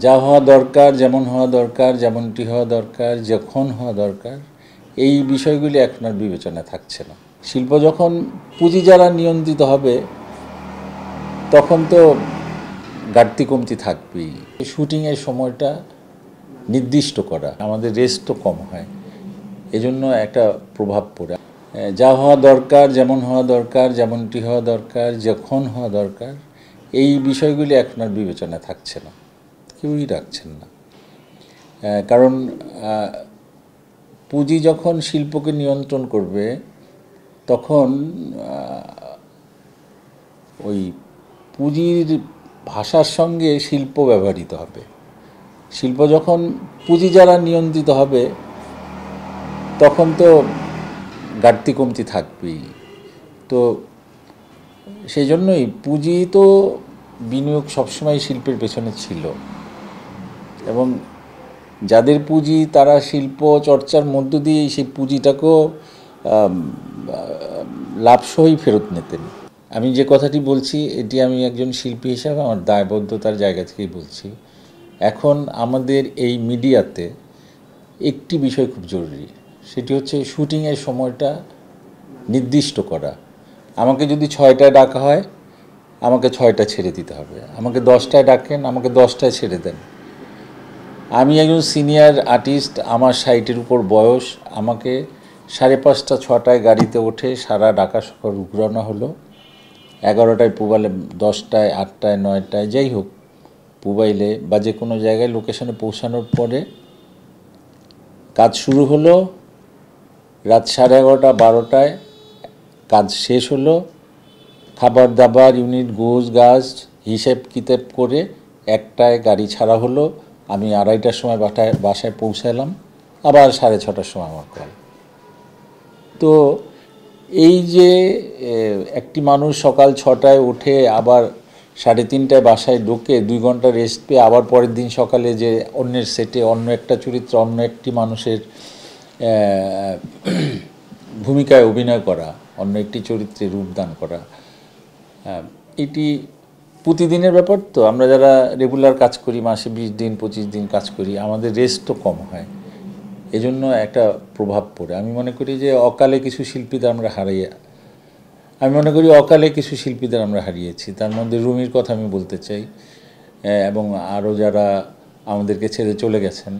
যা হওয়া দরকার, যেমন হওয়া দরকার, যেমনটি হওয়া দরকার, যখন হওয়া দরকার, এই বিষয়গুলি এখন আর বিবেচনায় থাকছে না। শিল্প যখন পুঁজি দ্বারা নিয়ন্ত্রিত হবে তখন তো ঘাটতি কমতি থাকবেই। শুটিংয়ের সময়টা নির্দিষ্ট করা, আমাদের রেস্টও কম হয়, এজন্য একটা প্রভাব পড়ে। যা হওয়া দরকার, যেমন হওয়া দরকার, যেমনটি হওয়া দরকার, যখন হওয়া দরকার, এই বিষয়গুলি এখন আর বিবেচনায় থাকছে না, কেউই রাখছেন না। কারণ পুঁজি যখন শিল্পকে নিয়ন্ত্রণ করবে তখন ওই পুঁজির ভাষার সঙ্গে শিল্প ব্যবহৃত হবে। শিল্প যখন পুঁজি দ্বারা নিয়ন্ত্রিত হবে তখন তো ঘাটতি কমতি থাকবেই। তো সেই জন্যই পুঁজি তো বিনিয়োগ সবসময় শিল্পের পেছনে ছিল, এবং যাদের পুঁজি তারা শিল্প চর্চার মধ্য দিয়ে সেই পুঁজিটাকেও লাভসহই ফেরত নিতেন। আমি যে কথাটি বলছি এটি আমি একজন শিল্পী হিসাবে আমার দায়বদ্ধতার জায়গা থেকেই বলছি। এখন আমাদের এই মিডিয়াতে একটি বিষয় খুব জরুরি, সেটি হচ্ছে শুটিংয়ের সময়টা নির্দিষ্ট করা। আমাকে যদি 6টায় ডাকা হয় আমাকে 6টা ছেড়ে দিতে হবে, আমাকে 10টায় ডাকেন আমাকে 10টায় ছেড়ে দেন। আমি একজন সিনিয়র আর্টিস্ট, আমার 60-এর উপর বয়স, আমাকে 5:30 6টায় গাড়িতে ওঠে সারা ঢাকা শহর ঘুরানো হলো, 11টায় পুবাইলে, 10টায় 8টায় 9টায় যাই হোক পুবাইলে বা যে কোনো জায়গায় লোকেশনে পৌঁছানোর পরে কাজ শুরু হলো, রাত 11:30 12টায় কাজ শেষ হলো, খাবার দাবার ইউনিট গোছ গাছ হিসেব কিতাব করে 1টায় গাড়ি ছাড়া হলো, আমি 2:30টার সময় বাসায় পৌঁছালাম, আবার 6:30টার সময় আমার কল। তো এই যে একটি মানুষ সকাল 6টায় উঠে আবার 3:30টায় বাসায় ঢুকে 2 ঘন্টা রেস্ট পেয়ে আবার পরের দিন সকালে যে অন্যের সেটে অন্য একটা চরিত্র অন্য একটি মানুষের ভূমিকায় অভিনয় করা, অন্য একটি চরিত্রে রূপদান করা, এটি প্রতিদিনের ব্যাপার। তো আমরা যারা রেগুলার কাজ করি, মাসে 20 দিন 25 দিন কাজ করি, আমাদের রেস্টও কম হয়, এজন্য একটা প্রভাব পড়ে। আমি মনে করি যে অকালে কিছু শিল্পীদের আমরা হারিয়েছি। তার মধ্যে রুমির কথা আমি বলতে চাই, এবং আরও যারা আমাদেরকে ছেড়ে চলে গেছেন,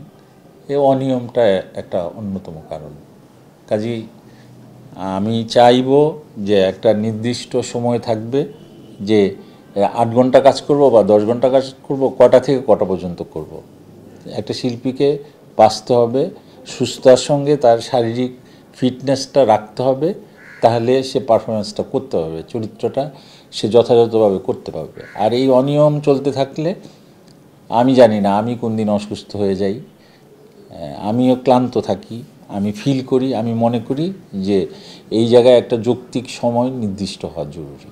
এই অনিয়মটা একটা অন্যতম কারণ। কাজেই আমি চাইব যে একটা নির্দিষ্ট সময় থাকবে যে 8 ঘন্টা কাজ করব বা 10 ঘন্টা কাজ করব, কটা থেকে কটা পর্যন্ত করব। একটা শিল্পীকে বাঁচতে হবে, সুস্থতার সঙ্গে তার শারীরিক ফিটনেসটা রাখতে হবে, তাহলে সে পারফরমেন্সটা করতে পারবে, চরিত্রটা সে যথাযথভাবে করতে পারবে। আর এই অনিয়ম চলতে থাকলে আমি জানি না আমি কোন দিন অসুস্থ হয়ে যাই, আমিও ক্লান্ত থাকি, আমি ফিল করি, আমি মনে করি যে এই জায়গায় একটা যৌক্তিক সময় নির্দিষ্ট হওয়া জরুরি।